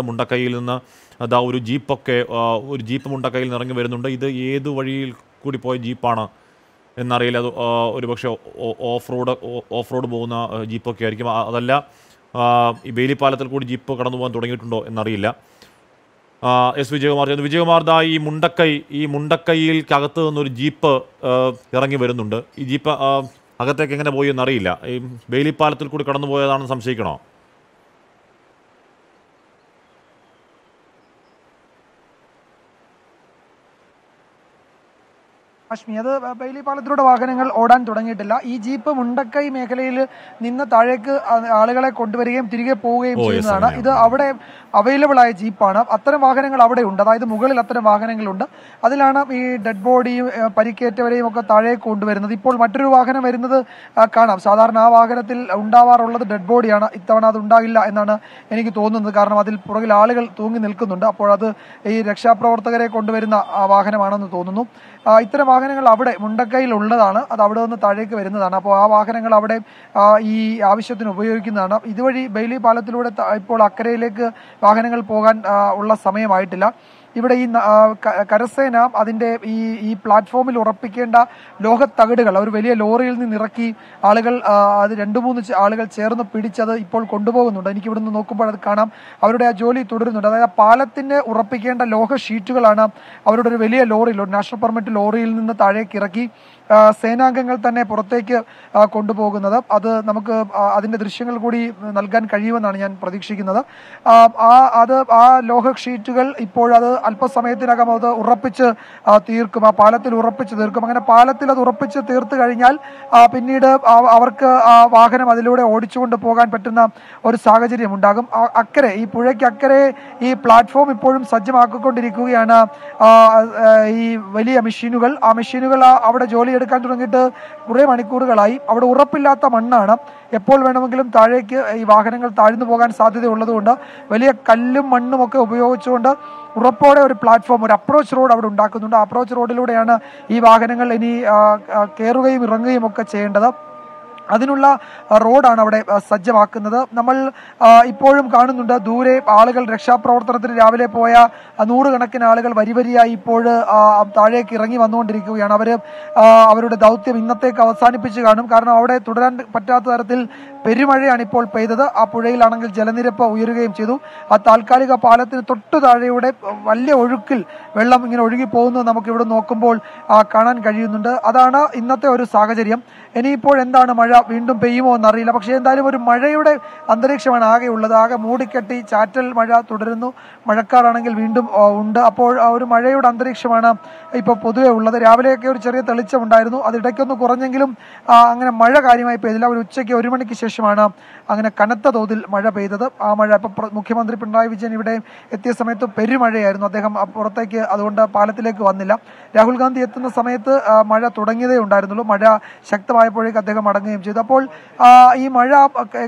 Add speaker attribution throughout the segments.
Speaker 1: മുണ്ടക്കൈയിൽ നിന്ന് അതാ ഒരു ജീപ്പ് മുണ്ടക്കൈയിൽ നിന്ന് ഇറങ്ങി വരുന്നുണ്ട്. ഇത് ഏത് വഴിയിൽ കൂടി പോയ ജീപ്പാണ് എന്നറിയില്ല. അത് ഒരുപക്ഷെ ഓഫ് റോഡ് പോകുന്ന ജീപ്പൊക്കെ ആയിരിക്കും. അതല്ല ഈ വേലിപ്പാലത്തിൽ കൂടി ജീപ്പ് കടന്നു പോകാൻ തുടങ്ങിയിട്ടുണ്ടോ എന്നറിയില്ല. എസ് വിജയകുമാർ ദാ ഈ മുണ്ടക്കൈയിൽക്കകത്ത് നിന്നൊരു ജീപ്പ് ഇറങ്ങി വരുന്നുണ്ട്. ഈ ജീപ്പ് അകത്തേക്ക് എങ്ങനെ പോയി എന്നറിയില്ല. ഈ വേലിപ്പാലത്തിൽ കൂടി കടന്നു പോയതാണെന്ന് സംശയിക്കണോ?
Speaker 2: അശ്മി, അത് ബെയിലി പാലത്തിലൂടെ വാഹനങ്ങൾ ഓടാൻ തുടങ്ങിയിട്ടില്ല. ഈ ജീപ്പ് മുണ്ടക്കൈ മേഖലയിൽ നിന്ന് താഴേക്ക് ആളുകളെ കൊണ്ടുവരികയും തിരികെ പോവുകയും ചെയ്യുന്നതാണ്. ഇത് അവിടെ അവൈലബിൾ ആയ ജീപ്പാണ്. അത്തരം വാഹനങ്ങൾ അവിടെ ഉണ്ട്. അതായത് മുകളിൽ അത്തരം വാഹനങ്ങളുണ്ട്. അതിലാണ് ഈ ഡെഡ് ബോഡിയും പരിക്കേറ്റവരെയും ഒക്കെ താഴേക്ക് കൊണ്ടുവരുന്നത്. ഇപ്പോൾ മറ്റൊരു വാഹനം വരുന്നത് കാണാം. സാധാരണ ആ വാഹനത്തിൽ ഉണ്ടാവാറുള്ളത് ഡെഡ് ബോഡിയാണ്. ഇത്തവണ അത് ഉണ്ടാകില്ല എന്നാണ് എനിക്ക് തോന്നുന്നത്. കാരണം അതിൽ പുറകിൽ ആളുകൾ തൂങ്ങി നിൽക്കുന്നുണ്ട്. അപ്പോൾ അത് ഈ രക്ഷാപ്രവർത്തകരെ കൊണ്ടുവരുന്ന വാഹനമാണെന്ന് തോന്നുന്നു. ഇത്തരം വാഹനങ്ങൾ അവിടെ മുണ്ടക്കൈയിൽ ഉള്ളതാണ്. അത് അവിടെ നിന്ന് താഴേക്ക് വരുന്നതാണ്. അപ്പോൾ ആ വാഹനങ്ങൾ അവിടെ ഈ ആവശ്യത്തിന് ഉപയോഗിക്കുന്നതാണ്. ഇതുവഴി ബെയിലി പാലത്തിലൂടെ ഇപ്പോൾ അക്കരയിലേക്ക് വാഹനങ്ങൾ പോകാൻ ഉള്ള സമയമായിട്ടില്ല. ഇവിടെ ഈ കരസേന അതിൻ്റെ ഈ പ്ലാറ്റ്ഫോമിൽ ഉറപ്പിക്കേണ്ട ലോഹത്തകിടുകൾ ഒരു വലിയ ലോറിയിൽ നിന്ന് ഇറക്കി ആളുകൾ അത് 2-3 ആളുകൾ ചേർന്ന് പിടിച്ചത് ഇപ്പോൾ കൊണ്ടുപോകുന്നുണ്ട്. എനിക്ക് ഇവിടുന്ന് നോക്കുമ്പോൾ അത് കാണാം. അവരുടെ ആ ജോലി തുടരുന്നുണ്ട്. അതായത് പാലത്തിന് ഉറപ്പിക്കേണ്ട ലോഹ ഷീറ്റുകളാണ് അവരുടെ ഒരു വലിയ ലോറിയിൽ, ഒരു നാഷണൽ പെർമിറ്റ് ലോറിയിൽ നിന്ന് താഴേക്ക് ഇറക്കി സേനാംഗങ്ങൾ തന്നെ പുറത്തേക്ക് കൊണ്ടുപോകുന്നത്. അത് നമുക്ക് അതിൻ്റെ ദൃശ്യങ്ങൾ കൂടി നൽകാൻ കഴിയുമെന്നാണ് ഞാൻ പ്രതീക്ഷിക്കുന്നത്. ആ ലോഹ ഷീറ്റുകൾ ഇപ്പോഴത് അല്പസമയത്തിനകം അത് ഉറപ്പിച്ച് തീർക്കും. ആ പാലത്തിൽ ഉറപ്പിച്ച് തീർക്കും. അങ്ങനെ പാലത്തിൽ അത് ഉറപ്പിച്ച് തീർത്ത് കഴിഞ്ഞാൽ പിന്നീട് അവർക്ക് ആ വാഹനം അതിലൂടെ ഓടിച്ചുകൊണ്ട് പോകാൻ പറ്റുന്ന ഒരു സാഹചര്യം ഉണ്ടാകും. അക്കരെ ഈ പുഴയ്ക്ക് അക്കരെ ഈ പ്ലാറ്റ്ഫോം ഇപ്പോഴും സജ്ജമാക്കിക്കൊണ്ടിരിക്കുകയാണ് ഈ വലിയ മെഷീനുകൾ. ആ മെഷീനുകൾ അവിടെ ജോലി എടുക്കാൻ തുടങ്ങിയിട്ട് കുറേ മണിക്കൂറുകളായി. അവിടെ ഉറപ്പില്ലാത്ത മണ്ണാണ്. എപ്പോൾ വേണമെങ്കിലും താഴേക്ക് ഈ വാഹനങ്ങൾ താഴ്ന്നു പോകാൻ സാധ്യതയുള്ളതുകൊണ്ട് വലിയ കല്ലും മണ്ണും ഒക്കെ ഉപയോഗിച്ചുകൊണ്ട് ഉറപ്പോടെ ഒരു പ്ലാറ്റ്ഫോം, ഒരു അപ്രോച്ച് റോഡ് അവിടെ ഉണ്ടാക്കുന്നുണ്ട്. അപ്രോച്ച് റോഡിലൂടെയാണ് ഈ വാഹനങ്ങൾ ഇനി കയറുകയും ഇറങ്ങുകയും ഒക്കെ ചെയ്യേണ്ടത്. അതിനുള്ള റോഡാണ് അവിടെ സജ്ജമാക്കുന്നത്. നമ്മൾ ഇപ്പോഴും കാണുന്നുണ്ട് ദൂരെ ആളുകൾ രക്ഷാപ്രവർത്തനത്തിന് രാവിലെ പോയ 100 കണക്കിന് ആളുകൾ വരിവരിയായി ഇപ്പോൾ താഴേക്ക് ഇറങ്ങി വന്നുകൊണ്ടിരിക്കുകയാണ്. അവരുടെ ദൗത്യം ഇന്നത്തേക്ക് അവസാനിപ്പിച്ച് കാണും. കാരണം അവിടെ തുടരാൻ പറ്റാത്ത തരത്തിൽ പെരുമഴയാണ് ഇപ്പോൾ പെയ്തത്. ആ പുഴയിലാണെങ്കിൽ ജലനിരപ്പ് ഉയരുകയും ചെയ്തു. ആ താൽക്കാലിക പാലത്തിന് തൊട്ടു താഴെയുടെ വലിയ ഒഴുക്കിൽ വെള്ളം ഇങ്ങനെ ഒഴുകി പോകുന്നത് നമുക്ക് ഇവിടെ നോക്കുമ്പോൾ കാണാൻ കഴിയുന്നുണ്ട്. അതാണ് ഇന്നത്തെ ഒരു സാഹചര്യം. ഇനിയിപ്പോൾ എന്താണ്, മഴ വീണ്ടും പെയ്യുമോ എന്നറിയില്ല. പക്ഷേ എന്തായാലും ഒരു മഴയുടെ അന്തരീക്ഷമാണ് ആകെ ഉള്ളത്. ആകെ മൂടിക്കെട്ടി ചാറ്റൽ മഴ തുടരുന്നു. മഴക്കാറാണെങ്കിൽ വീണ്ടും ഉണ്ട്. അപ്പോൾ ഒരു മഴയുടെ അന്തരീക്ഷമാണ് ഇപ്പോൾ പൊതുവെ ഉള്ളത്. രാവിലെയൊക്കെ ഒരു ചെറിയ തെളിച്ചമുണ്ടായിരുന്നു. അത് ഇടയ്ക്കൊന്ന് കുറഞ്ഞെങ്കിലും അങ്ങനെ മഴ കാര്യമായി പെയ്തില്ല. ഒരു ഉച്ചയ്ക്ക് 1 മണിക്ക് ശേഷമാണ് അങ്ങനെ കനത്ത തോതിൽ മഴ പെയ്തത്. ആ മഴ ഇപ്പോൾ മുഖ്യമന്ത്രി പിണറായി വിജയൻ ഇവിടെ എത്തിയ സമയത്ത് പെരുമഴയായിരുന്നു. അദ്ദേഹം പുറത്തേക്ക് അതുകൊണ്ട് പാലത്തിലേക്ക് വന്നില്ല. രാഹുൽ ഗാന്ധി എത്തുന്ന സമയത്ത് മഴ തുടങ്ങിയതേ ഉണ്ടായിരുന്നുള്ളൂ. മഴ ശക്തമായപ്പോഴേക്ക് അദ്ദേഹം മടങ്ങുകയും ചെയ്തു. അപ്പോൾ ഈ മഴ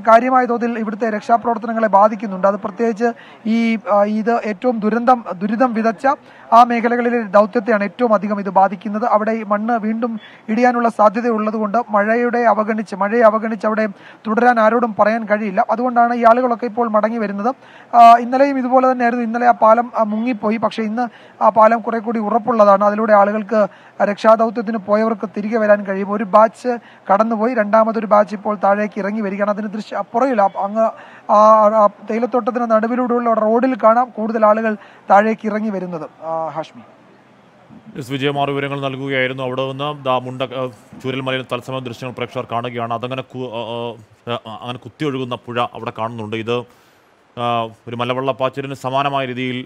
Speaker 2: കാര്യമായ തോതിൽ ഇവിടുത്തെ രക്ഷാപ്രവർത്തനങ്ങളെ ബാധിക്കുന്നുണ്ട്. അത് പ്രത്യേകിച്ച് ഇത് ഏറ്റവും ദുരിതം വിതച്ച ആ മേഖലകളിലെ ദൗത്യത്തെയാണ് ഏറ്റവും അധികം ഇത് ബാധിക്കുന്നത്. അവിടെ ഈ മണ്ണ് വീണ്ടും ഇടിയാനുള്ള സാധ്യതയുള്ളത് കൊണ്ട് മഴയെ അവഗണിച്ച് അവിടെ തുടരാൻ ആരോടും പറയാൻ കഴിയില്ല. അതുകൊണ്ടാണ് ഈ ആളുകളൊക്കെ ഇപ്പോൾ മടങ്ങി വരുന്നത്. ഇന്നലെയും ഇതുപോലെ തന്നെയായിരുന്നു. ഇന്നലെ ആ പാലം മുങ്ങിപ്പോയി. പക്ഷേ ഇന്ന് ആ പാലം കുറെ കൂടി ഉറപ്പുള്ളതാണ്. അതിലൂടെ ആളുകൾക്ക് രക്ഷാദൗത്യത്തിന് പോയവർക്ക് തിരികെ വരാൻ കഴിയും. ഒരു ബാച്ച് കടന്നുപോയി, രണ്ടാമതൊരു ബാച്ച് ഇപ്പോൾ താഴേക്ക് ഇറങ്ങി വരികയാണ്. അതിന് പുറകിൽ അങ്ങ് തേയിലത്തോട്ടത്തിന് നടുവിലൂടെയുള്ള റോഡിൽ കാണാം കൂടുതൽ ആളുകൾ താഴേക്ക് ഇറങ്ങി വരുന്നത്. ഹാഷ്മി,
Speaker 1: എസ് വിജയകുമാർ വിവരങ്ങൾ നൽകുകയായിരുന്നു. അവിടെ നിന്ന് ചൂരൽമലയിൽ തത്സമയ ദൃശ്യങ്ങൾ പ്രേക്ഷകർ കാണുകയാണ്. അങ്ങനെ കുത്തിയൊഴുകുന്ന പുഴ അവിടെ കാണുന്നുണ്ട്. ഇത് ഒരു മലവെള്ളപ്പാച്ചിലിന് സമാനമായ രീതിയിൽ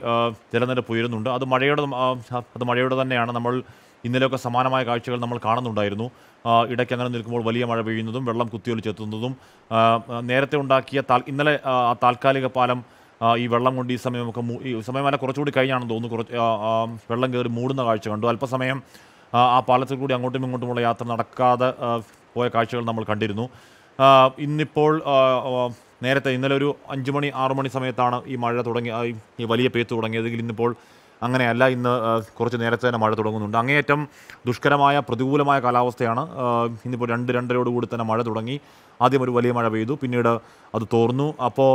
Speaker 1: ജലനിരപ്പ് ഉയരുന്നുണ്ട്. അത് മഴയുടെ തന്നെയാണ്. നമ്മൾ ഇന്നലെയൊക്കെ സമാനമായ കാഴ്ചകൾ നമ്മൾ കാണുന്നുണ്ടായിരുന്നു. ഇടയ്ക്ക് അങ്ങനെ നിൽക്കുമ്പോൾ വലിയ മഴ പെയ്യുന്നതും വെള്ളം കുത്തിയൊലിച്ചെത്തുന്നതും നേരത്തെ ഉണ്ടാക്കിയ ഇന്നലെ താൽക്കാലിക പാലം ഈ വെള്ളം കൊണ്ട് ഈ സമയമല്ല കുറച്ചുകൂടി കഴിഞ്ഞാണെന്ന് തോന്നുന്നു വെള്ളം കയറി മൂടുന്ന കാഴ്ച കണ്ടു. അല്പസമയം ആ പാലത്തിൽ കൂടി അങ്ങോട്ടും ഇങ്ങോട്ടുമുള്ള യാത്ര നടക്കാതെ പോയ കാഴ്ചകൾ നമ്മൾ കണ്ടിരുന്നു. ഇന്നിപ്പോൾ ഇന്നലെ ഒരു 5 മണി 6 മണി സമയത്താണ് ഈ മഴ ഈ വലിയ പെയ്ത്ത് തുടങ്ങിയതെങ്കിൽ ഇന്നിപ്പോൾ അങ്ങനെയല്ല. ഇന്ന് കുറച്ച് നേരത്തെ തന്നെ മഴ തുടങ്ങുന്നുണ്ട്. അങ്ങേയറ്റം ദുഷ്കരമായ പ്രതികൂലമായ കാലാവസ്ഥയാണ്. ഇന്നിപ്പോൾ 2-2:30 തന്നെ മഴ തുടങ്ങി. ആദ്യം ഒരു വലിയ മഴ പെയ്തു, പിന്നീട് അത് തോർന്നു. അപ്പോൾ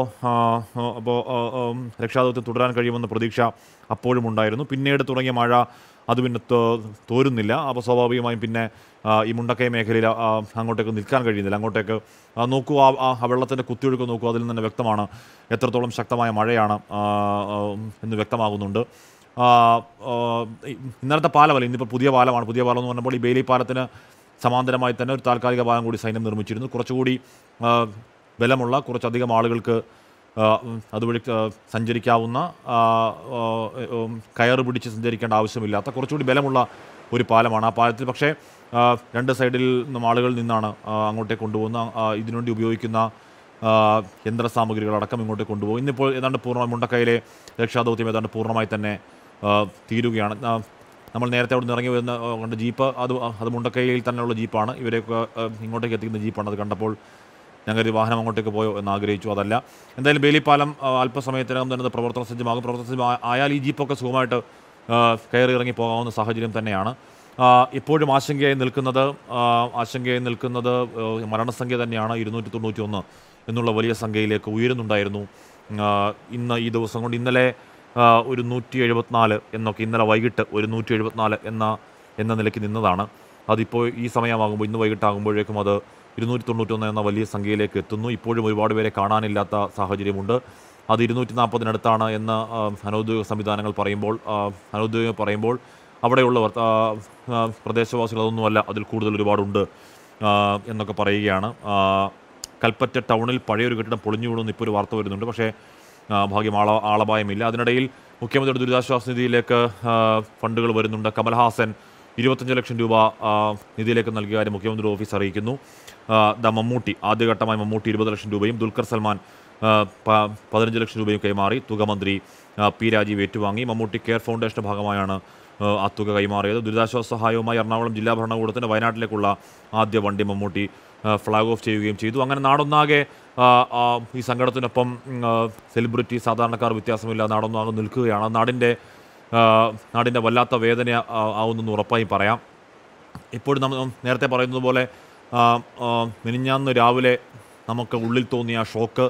Speaker 1: രക്ഷാദൗത്യം തുടരാൻ കഴിയുമെന്ന പ്രതീക്ഷ അപ്പോഴും ഉണ്ടായിരുന്നു. പിന്നീട് തുടങ്ങിയ മഴ അത് പിന്നെ തോരുന്നില്ല. അപ്പോൾ സ്വാഭാവികമായും പിന്നെ ഈ മുണ്ടക്കൈ മേഖലയിൽ അങ്ങോട്ടേക്ക് നിൽക്കാൻ കഴിയുന്നില്ല. അങ്ങോട്ടേക്ക് നോക്കൂ, ആ വെള്ളത്തിൻ്റെ കുത്തിയൊഴുക്ക് നോക്കൂ, അതിൽ നിന്ന് തന്നെ വ്യക്തമാണ് എത്രത്തോളം ശക്തമായ മഴയാണ് എന്ന് വ്യക്തമാകുന്നുണ്ട്. ഇന്നലത്തെ പാലമല്ല, ഇന്നിപ്പോൾ പുതിയ പാലമാണ്. പുതിയ പാലം എന്ന് പറഞ്ഞപ്പോൾ ഈ ബെയിലി പാലത്തിന് സമാന്തരമായി തന്നെ ഒരു താൽക്കാലിക പാലം കൂടി സൈന്യം നിർമ്മിച്ചിരുന്നു. കുറച്ചുകൂടി ബലമുള്ള, കുറച്ചധികം ആളുകൾക്ക് അതുവഴി സഞ്ചരിക്കാവുന്ന, കയറ് പിടിച്ച് സഞ്ചരിക്കേണ്ട ആവശ്യമില്ലാത്ത കുറച്ചുകൂടി ബലമുള്ള ഒരു പാലമാണ്. ആ പാലത്തിൽ പക്ഷേ 2 സൈഡിൽ നിന്നും ആളുകൾ നിന്നാണ് അങ്ങോട്ടേക്ക് കൊണ്ടുപോകുന്ന ഇതിനുവേണ്ടി ഉപയോഗിക്കുന്ന യന്ത്രസാമഗ്രികളടക്കം ഇങ്ങോട്ടേക്ക് കൊണ്ടുപോകും. ഇന്നിപ്പോൾ ഏതാണ്ട് പൂർണ്ണമായി മുണ്ടക്കൈയിലെ രക്ഷാദൗത്യം ഏതാണ്ട് പൂർണ്ണമായി തന്നെ തീരുകയാണ്. നമ്മൾ നേരത്തെ അവിടെ നിന്ന് ഇറങ്ങി വരുന്ന കണ്ട ജീപ്പ് അത് മുണ്ടക്കൈയിൽ തന്നെയുള്ള ജീപ്പാണ്. ഇവരെയൊക്കെ ഇങ്ങോട്ടേക്ക് എത്തിക്കുന്ന ജീപ്പാണ്. അത് കണ്ടപ്പോൾ ഞങ്ങൾ വാഹനം അങ്ങോട്ടേക്ക് പോയോ എന്ന് ആഗ്രഹിച്ചു. അതല്ല. എന്തായാലും ബെയിലി പാലം അല്പസമയത്തിനകം തന്നെ പ്രവർത്തന സജ്ജമാകും. പ്രവർത്തന സജ്ജം ആയാൽ ഈ ജീപ്പൊക്കെ സുഖമായിട്ട് കയറി ഇറങ്ങി പോകാവുന്ന സാഹചര്യം തന്നെയാണ്. ഇപ്പോഴും ആശങ്കയായി നിൽക്കുന്നത് മരണസംഖ്യ തന്നെയാണ്. 291 എന്നുള്ള വലിയ സംഖ്യയിലേക്ക് ഉയരുന്നുണ്ടായിരുന്നു ഇന്ന് ഈ ദിവസം കൊണ്ട്. ഇന്നലെ ഒരു 174 എന്നൊക്കെ, ഇന്നലെ വൈകിട്ട് ഒരു 174 എന്ന നിലയ്ക്ക് നിന്നതാണ്. അതിപ്പോൾ ഈ സമയമാകുമ്പോൾ, ഇന്ന് വൈകിട്ടാകുമ്പോഴേക്കും അത് 291 എന്ന വലിയ സംഖ്യയിലേക്ക് എത്തുന്നു. ഇപ്പോഴും ഒരുപാട് പേരെ കാണാനില്ലാത്ത സാഹചര്യമുണ്ട്. അത് 240-നടുത്താണ് എന്ന് അനൗദ്യോഗിക സംവിധാനങ്ങൾ പറയുമ്പോൾ അവിടെയുള്ളവർ പ്രദേശവാസികൾ അതൊന്നുമല്ല, അതിൽ കൂടുതൽ ഒരുപാടുണ്ട് എന്നൊക്കെ പറയുകയാണ്. കൽപ്പറ്റ ടൗണിൽ പഴയൊരു കെട്ടിടം പൊളിഞ്ഞു വീണെന്ന് ഇപ്പോൾ ഒരു വാർത്ത വരുന്നുണ്ട്. പക്ഷേ ഭാഗ്യം ആളപായമില്ല. അതിനിടയിൽ മുഖ്യമന്ത്രിയുടെ ദുരിതാശ്വാസ നിധിയിലേക്ക് ഫണ്ടുകൾ വരുന്നുണ്ട്. കമൽഹാസൻ 25 ലക്ഷം രൂപ നിധിയിലേക്ക് നൽകിയ കാര്യം മുഖ്യമന്ത്രിയുടെ ഓഫീസ് അറിയിക്കുന്നു. മമ്മൂട്ടി ആദ്യഘട്ടമായി 20 ലക്ഷം രൂപയും ദുൽഖർ സൽമാൻ 15 ലക്ഷം രൂപയും കൈമാറി. തുക മന്ത്രി പി രാജീവ് ഏറ്റുവാങ്ങി. മമ്മൂട്ടി കെയർ ഫൗണ്ടേഷൻ്റെ ഭാഗമായാണ് ആ തുക കൈമാറിയത്. ദുരിതാശ്വാസ സഹായവുമായി എറണാകുളം ജില്ലാ ഭരണകൂടത്തിൻ്റെ വയനാട്ടിലേക്കുള്ള ആദ്യ വണ്ടി മമ്മൂട്ടി ഫ്ലാഗ് ഓഫ് ചെയ്യുകയും ചെയ്തു. അങ്ങനെ നാടൊന്നാകെ ഈ സങ്കടത്തിനൊപ്പം സെലിബ്രിറ്റി, സാധാരണക്കാർ വ്യത്യാസമില്ലാതെ നാടൊന്നാകെ നിൽക്കുകയാണ്. നാടിൻ്റെ വല്ലാത്ത വേദന ആവുന്നെന്ന് ഉറപ്പായും പറയാം. ഇപ്പോഴും നമ്മൾ നേരത്തെ പറയുന്നത് പോലെ മിനിഞ്ഞാന്ന് രാവിലെ നമുക്ക് ഉള്ളിൽ തോന്നിയ ആ ഷോക്ക്,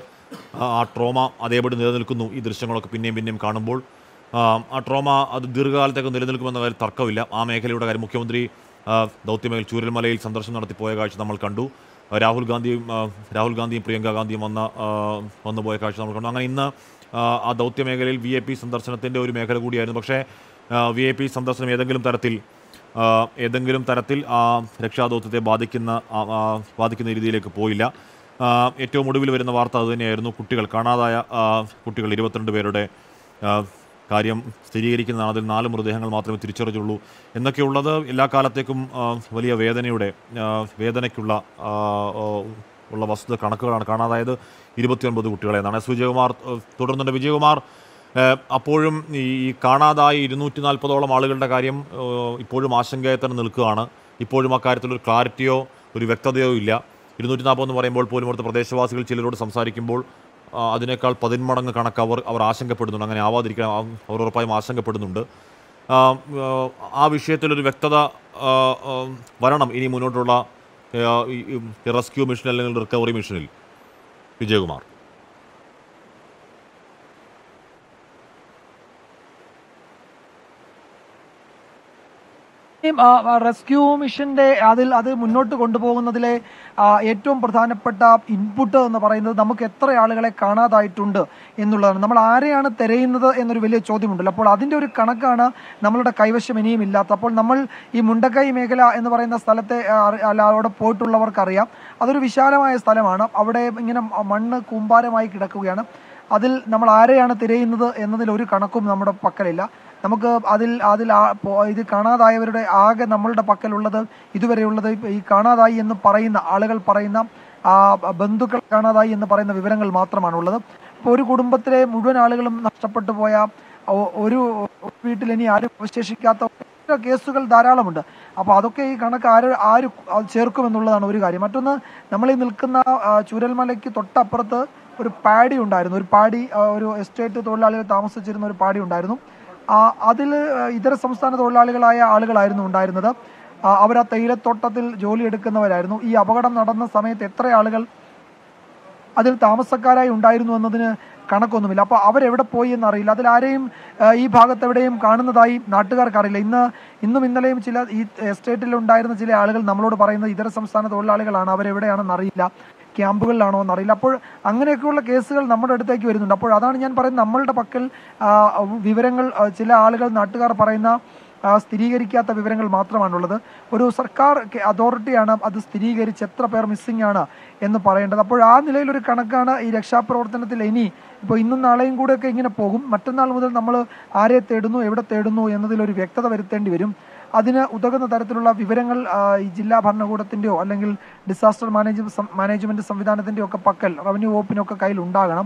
Speaker 1: ആ ട്രോമ അതേപടി നിലനിൽക്കുന്നു. ഈ ദൃശ്യങ്ങളൊക്കെ പിന്നെയും കാണുമ്പോൾ ആ ട്രോമ അത് ദീർഘകാലത്തേക്ക് നിലനിൽക്കുമെന്ന കാര്യം തർക്കമില്ല. ആ മേഖലയുടെ കാര്യം മുഖ്യമന്ത്രി ദൗത്യമേഖല ചൂരൽമലയിൽ സന്ദർശനം നടത്തിപ്പോയ കാഴ്ച നമ്മൾ കണ്ടു. രാഹുൽ ഗാന്ധിയും പ്രിയങ്ക ഗാന്ധിയും വന്നു പോയ കാഴ്ച നമ്മൾ കണ്ടു. അങ്ങനെ ഇന്ന് ആ ദൗത്യമേഖലയിൽ VIP സന്ദർശനത്തിൻ്റെ ഒരു മേഖല കൂടിയായിരുന്നു. പക്ഷേ VIP സന്ദർശനം ഏതെങ്കിലും തരത്തിൽ ആ രക്ഷാദൗത്യത്തെ ബാധിക്കുന്ന രീതിയിലേക്ക് പോയില്ല. ഏറ്റവും ഒടുവിൽ വരുന്ന വാർത്ത അതുതന്നെയായിരുന്നു. കാണാതായ കുട്ടികൾ 22 പേരുടെ കാര്യം സ്ഥിരീകരിക്കുന്നതാണ്. അതിൽ 4 മൃതദേഹങ്ങൾ മാത്രമേ തിരിച്ചറിഞ്ഞുള്ളൂ എന്നൊക്കെയുള്ളത് എല്ലാ കാലത്തേക്കും വലിയ വേദനയ്ക്കുള്ള വസ്തുത കണക്കുകളാണ്. കാണാതായത് 29 കുട്ടികളെ എന്നാണ്. വിജയകുമാർ തുടർന്നുണ്ട്. വിജയകുമാർ, അപ്പോഴും ഈ കാണാതായി 240ഓളം ആളുകളുടെ കാര്യം ഇപ്പോഴും ആശങ്കയായി തന്നെ നിൽക്കുകയാണ്. ഇപ്പോഴും അക്കാര്യത്തിലൊരു ക്ലാരിറ്റിയോ ഒരു വ്യക്തതയോ ഇല്ല. 240 എന്ന് പറയുമ്പോൾ പോലും അവിടുത്തെ പ്രദേശവാസികൾ ചിലരോട് സംസാരിക്കുമ്പോൾ അതിനേക്കാൾ 10 മടങ്ങ് കണക്ക് അവർ ആശങ്കപ്പെടുന്നുണ്ട്. അങ്ങനെ ആവാതിരിക്കാൻ അവർ ഉറപ്പായും ആശങ്കപ്പെടുന്നുണ്ട്. ആ വിഷയത്തിലൊരു വ്യക്തത വരണം ഇനി മുന്നോട്ടുള്ള റെസ്ക്യൂ മിഷൻ അല്ലെങ്കിൽ റിക്കവറി മിഷനിൽ. വിജയകുമാർ.
Speaker 2: റെസ്ക്യൂ മിഷന്റെ അത് മുന്നോട്ട് കൊണ്ടുപോകുന്നതിലെ ഏറ്റവും പ്രധാനപ്പെട്ട ഇൻപുട്ട് എന്ന് പറയുന്നത് നമുക്ക് എത്ര ആളുകളെ കാണാതായിട്ടുണ്ട് എന്നുള്ളതാണ്. നമ്മൾ ആരെയാണ് തിരയുന്നത് എന്നൊരു വലിയ ചോദ്യമുണ്ടല്ലോ. അപ്പോൾ അതിൻ്റെ ഒരു കണക്കാണ് നമ്മളുടെ കൈവശം ഇനിയും ഇല്ലാത്ത. അപ്പോൾ നമ്മൾ ഈ മുണ്ടക്കൈ മേഖല എന്ന് പറയുന്ന സ്ഥലത്തെ അവിടെ പോയിട്ടുള്ളവർക്കറിയാം. അതൊരു വിശാലമായ സ്ഥലമാണ്. അവിടെ ഇങ്ങനെ മണ്ണ് കൂമ്പാരമായി കിടക്കുകയാണ്. അതിൽ നമ്മൾ ആരെയാണ് തിരയുന്നത് എന്നതിൽ ഒരു കണക്കും നമ്മുടെ പക്കലില്ല. നമുക്ക് ഇത് കാണാതായവരുടെ ആകെ നമ്മളുടെ പക്കലുള്ളത് ഇതുവരെയുള്ളത് ഈ കാണാതായി എന്ന് പറയുന്ന ആളുകൾ പറയുന്ന ബന്ധുക്കൾ കാണാതായി എന്ന് പറയുന്ന വിവരങ്ങൾ മാത്രമാണുള്ളത്. ഇപ്പോൾ ഒരു കുടുംബത്തിലെ മുഴുവൻ ആളുകളും നഷ്ടപ്പെട്ടു പോയ ഒരു വീട്ടിൽ ഇനി ആരും അവശേഷിക്കാത്ത കേസുകൾ ധാരാളമുണ്ട്. അപ്പോൾ അതൊക്കെ ഈ കണക്ക് ആര് ചേർക്കുമെന്നുള്ളതാണ് ഒരു കാര്യം. മറ്റൊന്ന്, നമ്മൾ ഈ നിൽക്കുന്ന ചൂരൽമലയ്ക്ക് തൊട്ടപ്പുറത്ത് ഒരു പാടി ഉണ്ടായിരുന്നു. ഒരു എസ്റ്റേറ്റ് തൊഴിലാളികൾ താമസിച്ചിരുന്ന ഒരു പാടി ഉണ്ടായിരുന്നു. അതിൽ ഇതര സംസ്ഥാന തൊഴിലാളികളായ ആളുകളായിരുന്നു ഉണ്ടായിരുന്നത്. അവർ ആ തേയിലത്തോട്ടത്തിൽ ജോലി എടുക്കുന്നവരായിരുന്നു. ഈ അപകടം നടന്ന സമയത്ത് എത്ര ആളുകൾ അതിൽ താമസക്കാരായി ഉണ്ടായിരുന്നു എന്നതിന് കണക്കൊന്നുമില്ല. അപ്പോൾ അവരെവിടെ പോയി എന്നറിയില്ല. അതിലാരെയും ഈ ഭാഗത്ത് എവിടെയും കാണുന്നതായി നാട്ടുകാർക്കറിയില്ല. ഇന്നും ഇന്നലെയും ഈ എസ്റ്റേറ്റിൽ ഉണ്ടായിരുന്ന ചില ആളുകൾ നമ്മളോട് പറയുന്നത് ഇതര സംസ്ഥാന തൊഴിലാളികളാണ്, അവരെവിടെയാണെന്ന് അറിയില്ല, ക്യാമ്പുകളിലാണോ എന്നറിയില്ല. അപ്പോൾ അങ്ങനെയൊക്കെയുള്ള കേസുകൾ നമ്മുടെ അടുത്തേക്ക് വരുന്നുണ്ട്. അപ്പോൾ അതാണ് ഞാൻ പറയുന്നത്, നമ്മളുടെ പക്കൽ വിവരങ്ങൾ ചില ആളുകൾ നാട്ടുകാർ പറയുന്ന സ്ഥിരീകരിക്കാത്ത വിവരങ്ങൾ മാത്രമാണുള്ളത്. ഒരു സർക്കാർ അതോറിറ്റിയാണ് അത് സ്ഥിരീകരിച്ച് എത്ര പേർ മിസ്സിംഗ് ആണ് എന്ന് പറയേണ്ടത്. അപ്പോൾ ആ നിലയിലൊരു കണക്കാണ് ഈ രക്ഷാപ്രവർത്തനത്തിൽ. ഇപ്പോൾ ഇന്നും നാളെയും കൂടെയൊക്കെ ഇങ്ങനെ പോകും. മറ്റന്നാൾ മുതൽ നമ്മൾ ആരെ തേടുന്നു, എവിടെ തേടുന്നു എന്നതിലൊരു വ്യക്തത വരുത്തേണ്ടി വരും. അതിന് ഉതകുന്ന തരത്തിലുള്ള വിവരങ്ങൾ ഈ ജില്ലാ ഭരണകൂടത്തിൻ്റെയോ അല്ലെങ്കിൽ ഡിസാസ്റ്റർ മാനേജ്മെൻറ്റ് സംവിധാനത്തിൻ്റെയോ ഒക്കെ പക്കൽ, റവന്യൂ വകുപ്പിനൊക്കെ കയ്യിൽ ഉണ്ടാകണം.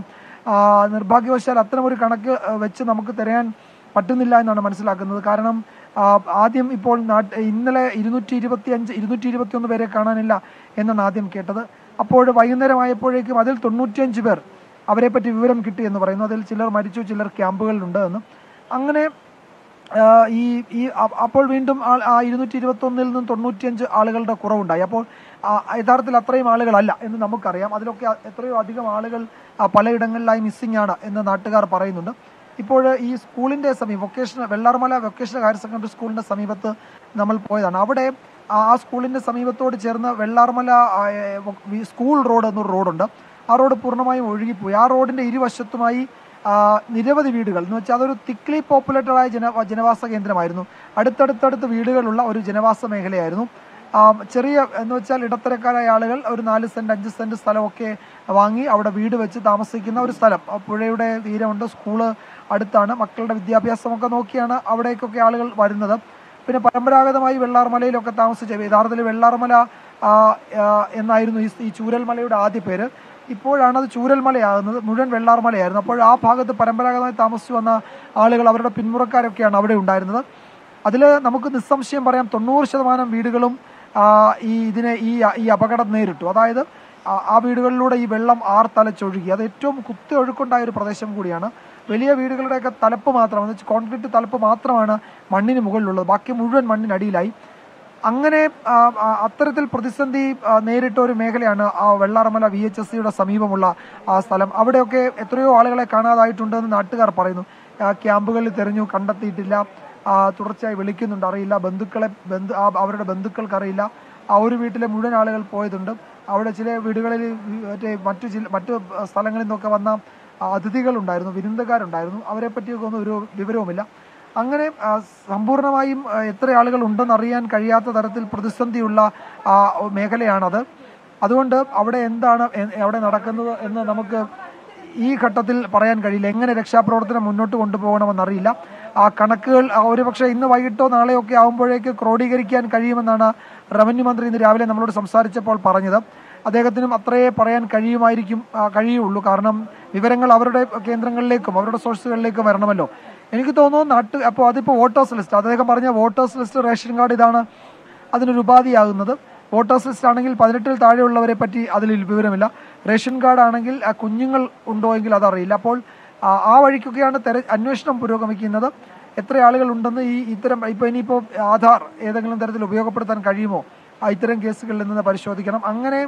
Speaker 2: നിർഭാഗ്യവശാൽ അത്തരമൊരു കണക്ക് വെച്ച് നമുക്ക് തരാൻ പറ്റുന്നില്ല എന്നാണ് മനസ്സിലാക്കുന്നത്. കാരണം ആദ്യം ഇപ്പോൾ ഇന്നലെ 221 പേരെ കാണാനില്ല എന്നാണ് ആദ്യം കേട്ടത്. അപ്പോൾ വൈകുന്നേരമായപ്പോഴേക്കും അതിൽ 95 പേർ അവരെപ്പറ്റി വിവരം കിട്ടി എന്ന് പറയുന്നു. അതിൽ ചിലർ മരിച്ചു, ചിലർ ക്യാമ്പുകളിലുണ്ട് എന്ന്. അങ്ങനെ അപ്പോൾ വീണ്ടും 221 നിന്നും 95 ആളുകളുടെ കുറവുണ്ടായി. അപ്പോൾ യഥാർത്ഥത്തിൽ അത്രയും ആളുകളല്ല എന്ന് നമുക്കറിയാം. അതിലൊക്കെ എത്രയോ അധികം ആളുകൾ പലയിടങ്ങളിലായി മിസ്സിംഗ് ആണ് എന്ന് നാട്ടുകാർ പറയുന്നുണ്ട്. ഇപ്പോൾ ഈ സ്കൂളിൻ്റെ സമീപം വെള്ളാർമല വൊക്കേഷണൽ ഹയർ സെക്കൻഡറി സ്കൂളിൻ്റെ സമീപത്ത് നമ്മൾ പോയതാണ്. അവിടെ ആ സ്കൂളിൻ്റെ സമീപത്തോട് ചേർന്ന് വെള്ളാർമല സ്കൂൾ റോഡ് എന്നൊരു റോഡുണ്ട്. ആ റോഡ് പൂർണ്ണമായും ഒഴുകിപ്പോയി. ആ റോഡിൻ്റെ ഇരുവശത്തുമായി നിരവധി വീടുകൾ എന്ന് വെച്ചാൽ അതൊരു തിക്ലി പോപ്പുലേറ്റഡായ ജനവാസ കേന്ദ്രമായിരുന്നു. അടുത്തടുത്തടുത്ത് വീടുകളുള്ള ഒരു ജനവാസ മേഖലയായിരുന്നു. ചെറിയ എന്ന് വെച്ചാൽ ഇടത്തരക്കാരായ ആളുകൾ ഒരു 4 സെൻറ്റ് 5 സെൻറ്റ് സ്ഥലമൊക്കെ വാങ്ങി അവിടെ വീട് വെച്ച് താമസിക്കുന്ന ഒരു സ്ഥലം. പുഴയുടെ തീരമുണ്ട്, സ്കൂള് അടുത്താണ്, മക്കളുടെ വിദ്യാഭ്യാസമൊക്കെ നോക്കിയാണ് അവിടേക്കൊക്കെ ആളുകൾ വരുന്നത്. പിന്നെ പരമ്പരാഗതമായി വെള്ളാർമലയിലൊക്കെ താമസിച്ച യഥാർത്ഥത്തിൽ വെള്ളാർമല എന്നായിരുന്നു ഈ ചൂരൽമലയുടെ ആദ്യ പേര്. ഇപ്പോഴാണ് അത് ചൂരൽമലയാകുന്നത്. മുഴുവൻ വെള്ളാർമലയായിരുന്നു. അപ്പോൾ ആ ഭാഗത്ത് പരമ്പരാഗതമായി താമസിച്ചു വന്ന ആളുകൾ, അവരുടെ പിന്മുറക്കാരൊക്കെയാണ് അവിടെ ഉണ്ടായിരുന്നത്. അതിൽ നമുക്ക് നിസ്സംശയം പറയാം 90% വീടുകളും ഈ അപകടം നേരിട്ടു. അതായത് ആ വീടുകളിലൂടെ ഈ വെള്ളം ആർത്തലച്ചൊഴുകി. അത് ഏറ്റവും കുത്തി ഒഴുക്കുണ്ടായ ഒരു പ്രദേശം കൂടിയാണ്. വലിയ വീടുകളുടെയൊക്കെ തലപ്പ് മാത്രമാണ്, എന്ന് വെച്ചാൽ കോൺക്രീറ്റ് തലപ്പ് മാത്രമാണ് മണ്ണിന് മുകളിലുള്ളത്, ബാക്കി മുഴുവൻ മണ്ണിനടിയിലായി. അങ്ങനെ അത്തരത്തിൽ പ്രതിസന്ധി നേരിട്ട ഒരു മേഖലയാണ് ആ വെള്ളാർമല VHSCയുടെ സമീപമുള്ള ആ സ്ഥലം. അവിടെയൊക്കെ എത്രയോ ആളുകളെ കാണാതായിട്ടുണ്ടെന്ന് നാട്ടുകാർ പറയുന്നു. ക്യാമ്പുകളിൽ തെരഞ്ഞു, കണ്ടെത്തിയിട്ടില്ല. തുടർച്ചയായി വിളിക്കുന്നുണ്ട്, അറിയില്ല. അവരുടെ ബന്ധുക്കൾക്കറിയില്ല. ആ ഒരു വീട്ടിലെ മുഴുവൻ ആളുകൾ പോയതുണ്ട്. അവിടെ ചില വീടുകളിൽ മറ്റു സ്ഥലങ്ങളിൽ നിന്നൊക്കെ വന്ന അതിഥികളുണ്ടായിരുന്നു, വിരുന്നുകാരുണ്ടായിരുന്നു. അവരെ പറ്റിയൊക്കെ ഒന്നും ഒരു വിവരവുമില്ല. അങ്ങനെ സമ്പൂർണ്ണമായും എത്ര ആളുകൾ ഉണ്ടെന്നറിയാൻ കഴിയാത്ത തരത്തിൽ പ്രതിസന്ധിയുള്ള മേഖലയാണത്. അതുകൊണ്ട് അവിടെ എന്താണ് അവിടെ നടക്കുന്നത് എന്ന് നമുക്ക് ഈ ഘട്ടത്തിൽ പറയാൻ കഴിയില്ല. എങ്ങനെ രക്ഷാപ്രവർത്തനം മുന്നോട്ട് കൊണ്ടുപോകണമെന്നറിയില്ല. ആ കണക്കുകൾ ഒരുപക്ഷെ ഇന്ന് വൈകിട്ടോ നാളെയോ ഒക്കെ ആകുമ്പോഴേക്ക് ക്രോഡീകരിക്കാൻ കഴിയുമെന്നാണ് റവന്യൂ മന്ത്രി ഇന്ന് രാവിലെ നമ്മളോട് സംസാരിച്ചപ്പോൾ പറഞ്ഞത്. അദ്ദേഹത്തിനും അത്രയേ പറയാൻ കഴിയുള്ളൂ. കാരണം വിവരങ്ങൾ അവരുടെ കേന്ദ്രങ്ങളിലേക്കും അവരുടെ സോഴ്സുകളിലേക്കും വരണമല്ലോ. എനിക്ക് തോന്നുന്നു അപ്പോൾ അതിപ്പോൾ വോട്ടേഴ്സ് ലിസ്റ്റ്, അദ്ദേഹം പറഞ്ഞ വോട്ടേഴ്സ് ലിസ്റ്റ്, റേഷൻ കാർഡ് ഇതാണ് അതിനൊരു ഉപാധിയാകുന്നത്. വോട്ടേഴ്സ് ലിസ്റ്റ് ആണെങ്കിൽ 18-ൽ താഴെയുള്ളവരെ പറ്റി അതിൽ വിവരമില്ല. റേഷൻ കാർഡ് ആണെങ്കിൽ കുഞ്ഞുങ്ങൾ ഉണ്ടോ എങ്കിൽ അതറിയില്ല. അപ്പോൾ ആ വഴിക്കൊക്കെയാണ് അന്വേഷണം പുരോഗമിക്കുന്നത്. എത്ര ആളുകൾ ഉണ്ടെന്ന് ഇനിയിപ്പോൾ ആധാർ ഏതെങ്കിലും തരത്തിൽ ഉപയോഗപ്പെടുത്താൻ കഴിയുമോ ഇത്തരം കേസുകളിൽ നിന്ന് പരിശോധിക്കണം. അങ്ങനെ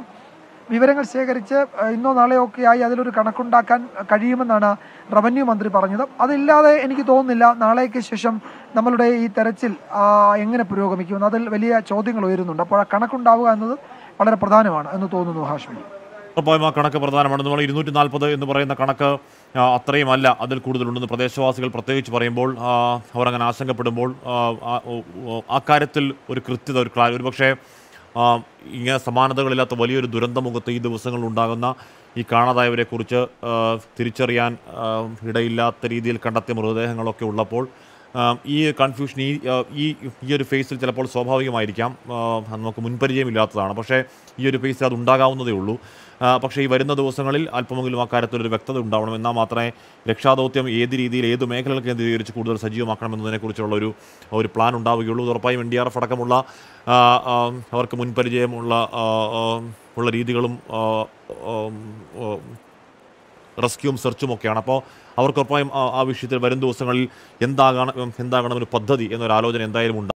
Speaker 2: വിവരങ്ങൾ ശേഖരിച്ച് ഇന്നോ നാളെയോ ഒക്കെ ആയി അതിലൊരു കണക്കുണ്ടാക്കാൻ കഴിയുമെന്നാണ് റവന്യൂ മന്ത്രി പറഞ്ഞത്. അതില്ലാതെ എനിക്ക് തോന്നുന്നില്ല നാളേക്ക് ശേഷം നമ്മളുടെ ഈ തെരച്ചിൽ എങ്ങനെ പുരോഗമിക്കുമെന്ന്. അതിൽ വലിയ ചോദ്യങ്ങൾ ഉയരുന്നുണ്ട്. അപ്പോൾ ആ കണക്കുണ്ടാവുക എന്നത് വളരെ പ്രധാനമാണ് എന്ന് തോന്നുന്നു ഹാഷ്മി.
Speaker 1: ഉറപ്പായും ആ കണക്ക് പ്രധാനമാണ്. നമ്മൾ 240 എന്ന് പറയുന്ന കണക്ക് അത്രയും അല്ല, അതിൽ കൂടുതലുണ്ടെന്ന് പ്രദേശവാസികൾ പ്രത്യേകിച്ച് പറയുമ്പോൾ അവർ അങ്ങനെ ആശങ്കപ്പെടുമ്പോൾ ആ കാര്യത്തിൽ ഒരു കൃത്യത, ഒരു പക്ഷേ ഇങ്ങനെ സമാനതകളില്ലാത്ത വലിയൊരു ദുരന്തമുഖത്ത് ഈ ദിവസങ്ങളിൽ ഉണ്ടാകുന്ന ഈ കാണാതായവരെക്കുറിച്ച് തിരിച്ചറിയാൻ ഇടയില്ലാത്ത രീതിയിൽ കണ്ടെത്തിയ മൃതദേഹങ്ങളൊക്കെ ഉള്ളപ്പോൾ ഈ കൺഫ്യൂഷൻ ഈ ഒരു ഫേസിൽ ചിലപ്പോൾ സ്വാഭാവികമായിരിക്കാം. നമുക്ക് മുൻപരിചയമില്ലാത്തതാണ്. പക്ഷേ ഈ ഒരു ഫേസിൽ അത് ഉണ്ടാകാവുന്നതേ ഉള്ളൂ. പക്ഷേ ഈ വരുന്ന ദിവസങ്ങളിൽ അല്പമെങ്കിലും ആ കാര്യത്തിലൊരു വ്യക്തത ഉണ്ടാവണം. എന്നാൽ മാത്രമേ രക്ഷാദൗത്യം ഏത് രീതിയിൽ ഏത് മേഖലകൾ കേന്ദ്രീകരിച്ച് കൂടുതൽ സജീവമാക്കണമെന്നതിനെക്കുറിച്ചുള്ള ഒരു പ്ലാൻ ഉണ്ടാവുകയുള്ളൂ. ഉറപ്പായും NDRF അടക്കമുള്ള അവർക്ക് മുൻപരിചയമുള്ള രീതികളും റെസ്ക്യൂവും സെർച്ചും ഒക്കെയാണ്. അപ്പോൾ അവർക്കൊപ്പം ആ വിഷയത്തിൽ വരും ദിവസങ്ങളിൽ എന്താകണം ഒരു പദ്ധതി എന്നൊരു ആലോചന എന്തായാലും ഉണ്ടാകും.